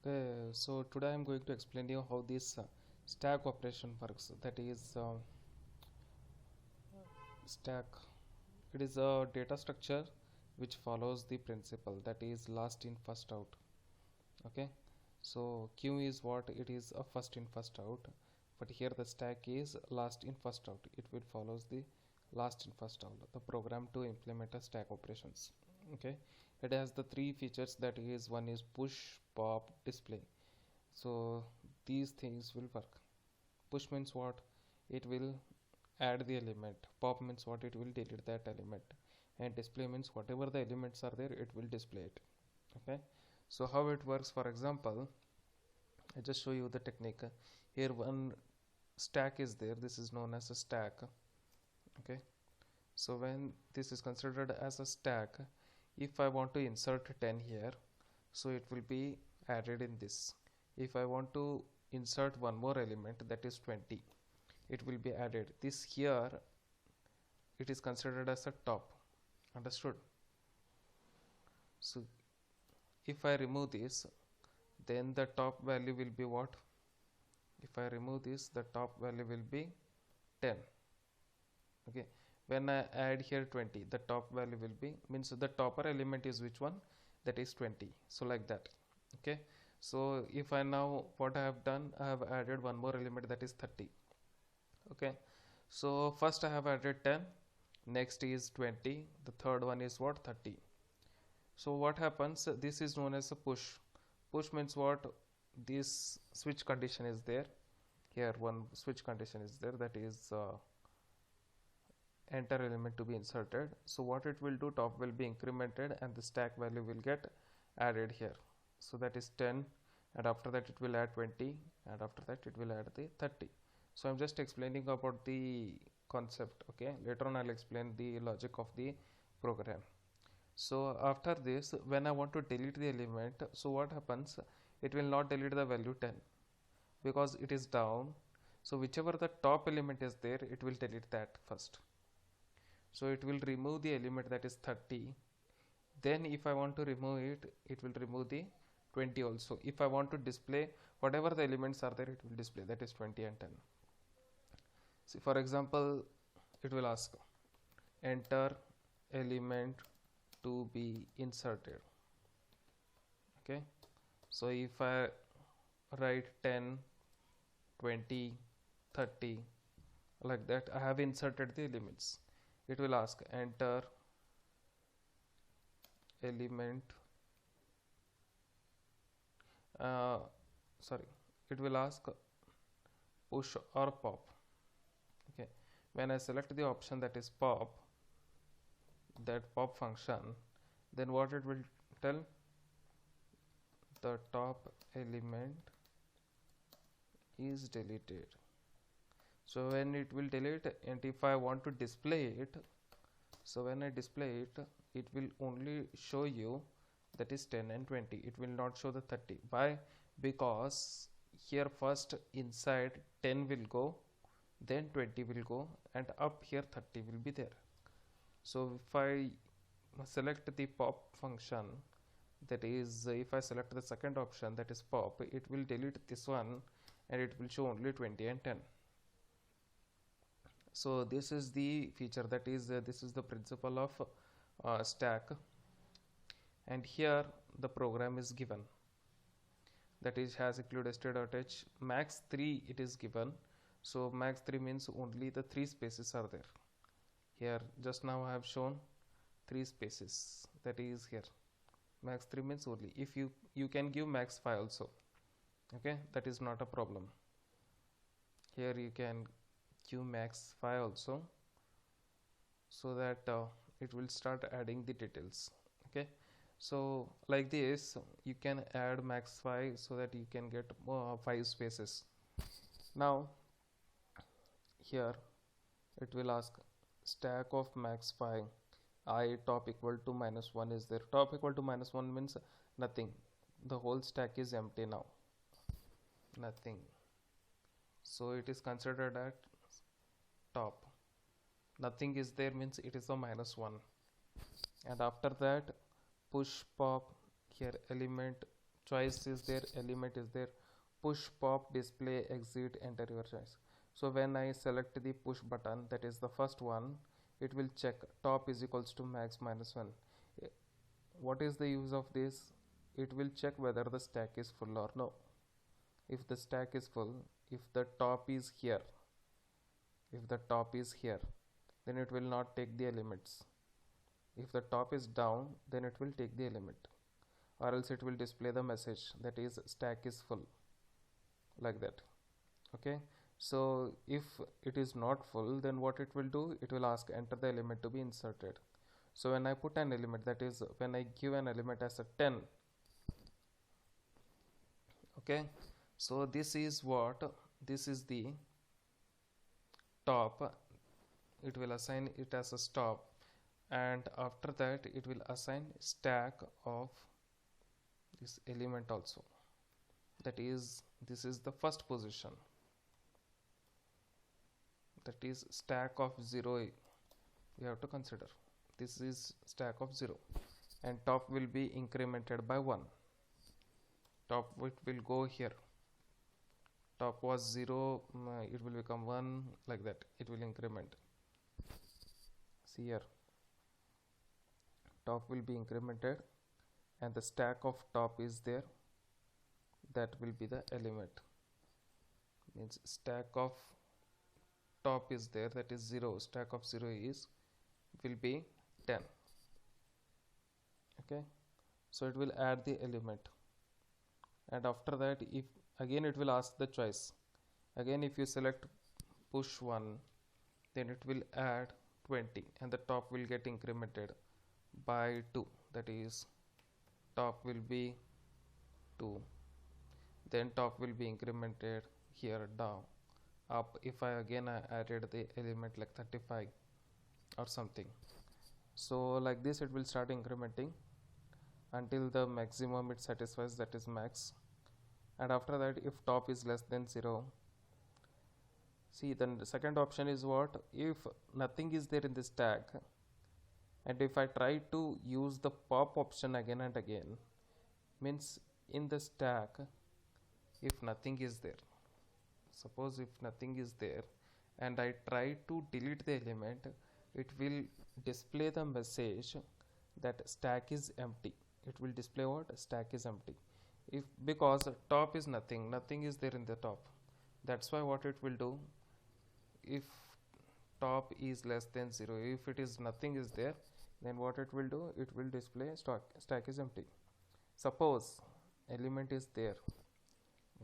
So today I'm going to explain you how this stack operation works. That is stack. It is a data structure which follows the principle that is last in first out. Okay. So queue is what it is a first in first out, but here the stack is last in first out. It will follows the last in first out. The program to implement a stack operations. Okay. It has the three features that is one is push, pop, display. So these things will work. Push means what? It will add the element. Pop means what? It will delete that element. And display means whatever the elements are there, it will display it. Okay. So how it works? For example, I just show you the technique. Here one stack is there. This is known as a stack. Okay. So when this is considered as a stack, if I want to insert 10 here, so it will be added in this. If I want to insert one more element, that is 20, it will be added. This here, it is considered as a top. Understood? So if I remove this, then the top value will be what? If I remove this, the top value will be 10. Okay. When I add here 20, the top value will be, means the topper element is which one? That is 20. So like that. Okay. So if I now, what I have done, I have added one more element, that is 30. Okay. So first I have added 10, next is 20, the third one is what? 30. So what happens? This is known as a push. Push means what? This switch condition is there. Here one switch condition is there, that is enter element to be inserted. So what it will do, top will be incremented and the stack value will get added here. So that is 10, and after that it will add 20, and after that it will add the 30. So I'm just explaining about the concept. Okay, later on I'll explain the logic of the program. So after this, when I want to delete the element, so what happens? It will not delete the value 10 because it is down. So whichever the top element is there, it will delete that first. So it will remove the element that is 30. Then if I want to remove it, it will remove the 20 also. If I want to display whatever the elements are there, it will display, that is 20 and 10. See, for example, it will ask enter element to be inserted. Okay. So if I write 10, 20, 30 like that, I have inserted the elements. It will ask enter element sorry, it will ask push or pop. Okay, when I select the option that is pop, that pop function, then what it will tell? The top element is deleted. So when it will delete, and if I want to display it, so when I display it, it will only show you that is 10 and 20. It will not show the 30. Why? Because here first inside 10 will go, then 20 will go, and up here 30 will be there. So if I select the pop function, that is if I select the second option, that is pop, it will delete this one and it will show only 20 and 10. So this is the feature, that is this is the principle of stack, and here the program is given, that is has include std.h max 3 it is given. So max 3 means only the 3 spaces are there. Here just now I have shown 3 spaces, that is here max 3 means only. If you can give max 5 also, okay, that is not a problem. Here you can give max 5 also, so that it will start adding the details. Okay, so like this you can add max 5 so that you can get 5 spaces. Now here it will ask stack of max 5 I top equal to -1 is there. Top equal to -1 means nothing, the whole stack is empty now, nothing. So it is considered at top. Nothing is there means it is a -1. And after that push pop, here element choice is there, element is there, push, pop, display, exit, enter your choice. So when I select the push button, that is the first one, it will check top is equals to max minus 1. What is the use of this? It will check whether the stack is full or no. If the stack is full, if the top is here, then it will not take the elements. If the top is down, then it will take the element, or else it will display the message that is stack is full, like that. Okay, so if it is not full, then what it will do, it will ask enter the element to be inserted. So when I put an element, that is when I give an element as a 10, okay, so this is the top, it will assign it as a stop, and after that it will assign stack of this element also, that is this is the first position, that is stack of 0. We have to consider this is stack of 0, and top will be incremented by 1. Top it will go here, top was 0, it will become 1, like that it will increment. See here, top will be incremented, and the stack of top is there, that will be the element, means stack of top is there, that is 0, stack of 0 will be 10. Okay, so it will add the element, and after that if again it will ask the choice, again if you select push 1, then it will add 20, and the top will get incremented by 2, that is top will be 2, then top will be incremented here down up. If I again added the element like 35 or something, so like this it will start incrementing until the maximum it satisfies, that is max. And after that, if top is less than 0, see then the second option is what, if nothing is there in the stack, and if I try to use the pop option again and again, means in the stack if nothing is there, suppose if nothing is there and I try to delete the element, it will display the message that stack is empty. It will display what, stack is empty, if because top is nothing is there in the top. That's why what it will do, if top is less than 0, if it is nothing is there, then what it will do, it will display stack is empty. Suppose element is there,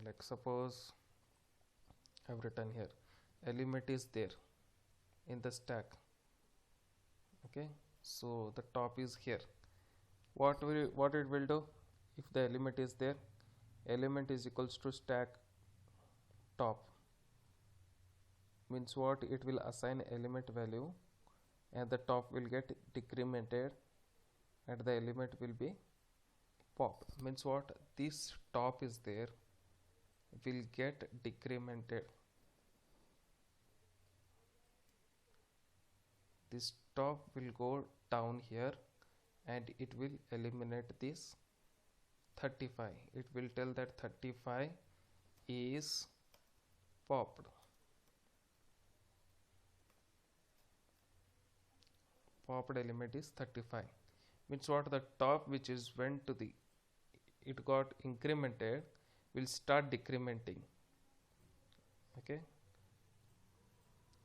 like suppose I've written here element is there in the stack. Okay, so the top is here, what it will do, if the element is there, element is equals to stack top, means what, it will assign element value, and the top will get decremented, and the element will be pop, means what, this top is there will get decremented, this top will go down here, and it will eliminate this 35. It will tell that 35 is popped. Popped element is 35, means what, the top which is went to the, it got incremented, will start decrementing. Okay,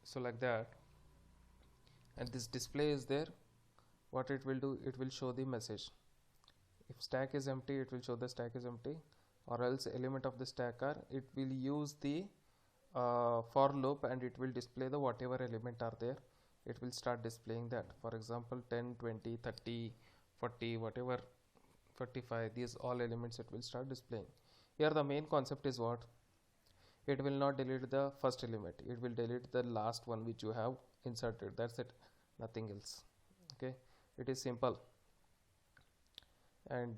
so like that, and this display is there, what it will do, it will show the message, if stack is empty it will show the stack is empty, or else element of the stack are, it will use the for loop, and it will display the whatever element are there, it will start displaying that. For example 10, 20, 30, 40, whatever, 45, these all elements it will start displaying. Here the main concept is what, it will not delete the first element, it will delete the last one which you have inserted, that's it, nothing else. Okay, it is simple. And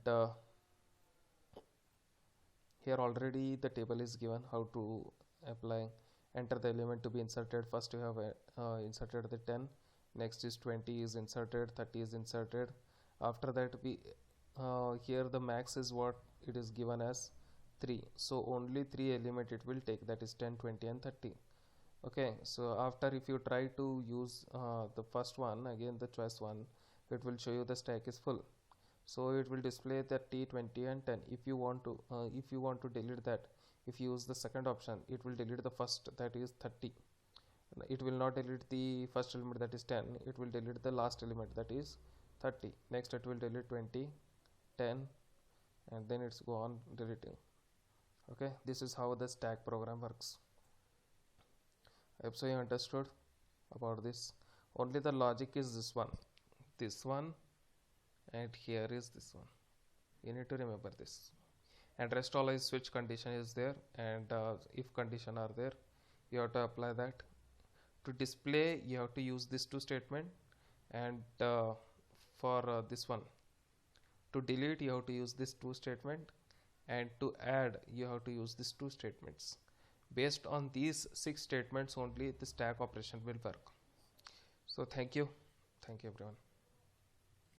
here already the table is given how to apply, enter the element to be inserted. First you have inserted the 10, next is 20 is inserted, 30 is inserted. After that we here the max is what it is given as 3, so only 3 element it will take, that is 10, 20 and 30. Okay, so after if you try to use the first one, again the choice one, it will show you the stack is full, so it will display the T, 20 and 10. If you want to delete that, if you use the second option, it will delete the first, that is 30. It will not delete the first element, that is 10, it will delete the last element, that is 30. Next it will delete 20, 10, and then it's go on deleting. Okay, this is how the stack program works. I hope so you understood about this. Only the logic is this one, and here is this one. You need to remember this. And rest all is switch condition is there, and if condition are there, you have to apply that. To display, you have to use this two statement, and for this one, to delete, you have to use this two statement, and to add, you have to use these two statements. Based on these 6 statements only, the stack operation will work. So thank you everyone.